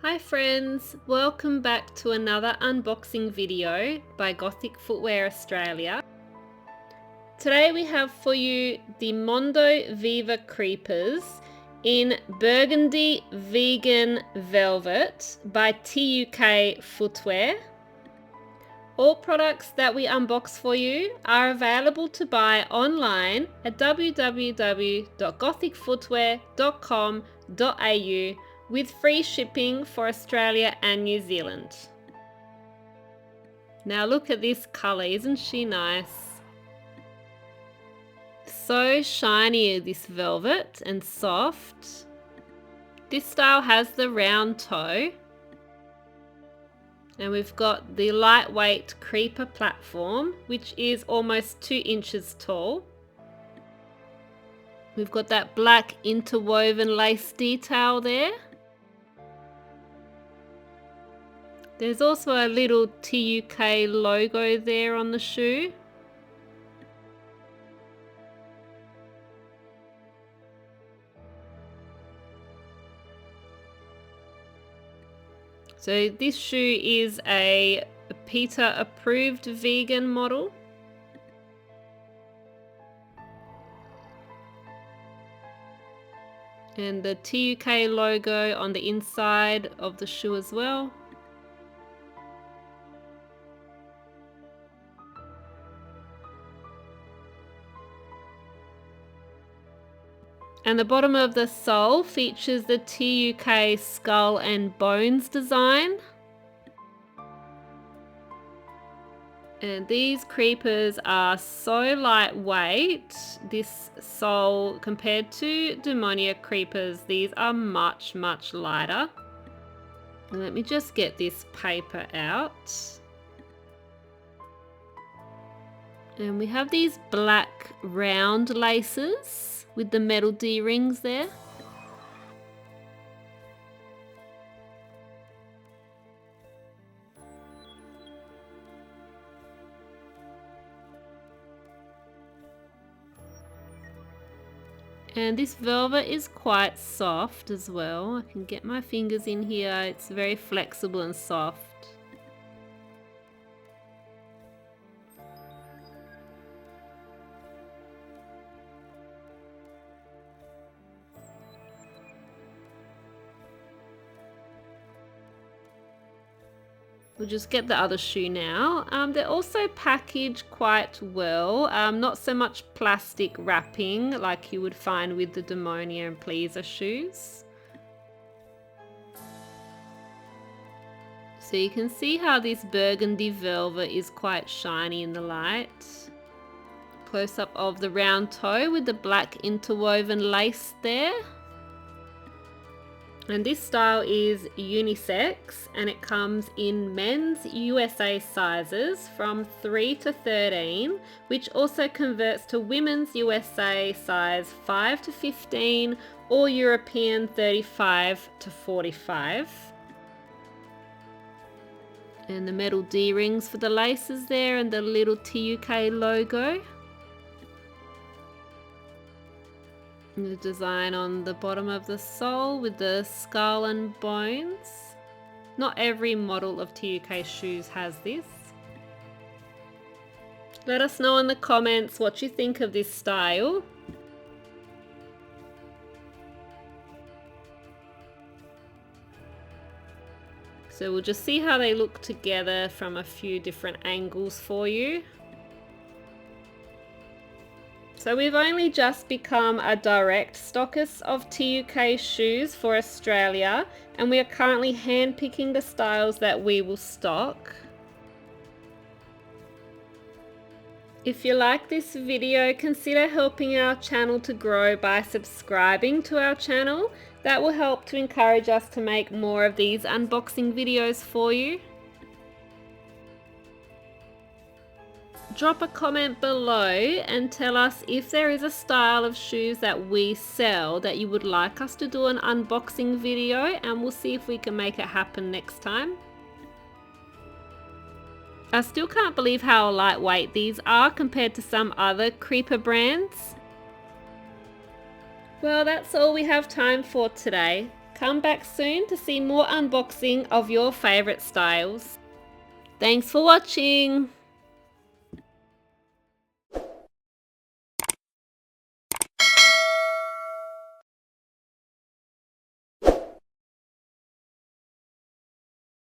Hi friends, welcome back to another unboxing video by Gothic Footwear Australia. Today we have for you the MONDO VIVA Creepers in Burgundy Vegan Velvet by T.U.K Footwear. All products that we unbox for you are available to buy online at www.gothicfootwear.com.au with free shipping for Australia and New Zealand. Now look at this colour, isn't she nice? So shiny, this velvet, and soft. This style has the round toe. And we've got the lightweight creeper platform, which is almost 2 inches tall. We've got that black interwoven lace detail there. There's also a little T.U.K logo there on the shoe. So this shoe is a PETA approved vegan model. And the T.U.K logo on the inside of the shoe as well. And the bottom of the sole features the T.U.K skull and bones design. And these creepers are so lightweight. This sole, compared to Demonia creepers, these are much lighter. And let me just get this paper out. And we have these black round laces with the metal D-rings there. And this velvet is quite soft as well. I can get my fingers in here. It's very flexible and soft. We'll just get the other shoe now. They're also packaged quite well. Not so much plastic wrapping like you would find with the Demonia and Pleaser shoes. So you can see how this burgundy velvet is quite shiny in the light. Close up of the round toe with the black interwoven lace there. And this style is unisex and it comes in men's USA sizes from 3 to 13, which also converts to women's USA size 5 to 15 or European 35 to 45. And the metal D-rings for the laces there and the little T.U.K logo. And the design on the bottom of the sole with the skull and bones. Not every model of T.U.K shoes has this. Let us know in the comments what you think of this style. So we'll just see how they look together from a few different angles for you. So we've only just become a direct stockist of T.U.K shoes for Australia, and we are currently handpicking the styles that we will stock. If you like this video, consider helping our channel to grow by subscribing to our channel. That will help to encourage us to make more of these unboxing videos for you. Drop a comment below and tell us if there is a style of shoes that we sell that you would like us to do an unboxing video, and we'll see if we can make it happen next time. I still can't believe how lightweight these are compared to some other creeper brands. Well, that's all we have time for today. Come back soon to see more unboxing of your favourite styles. Thanks for watching.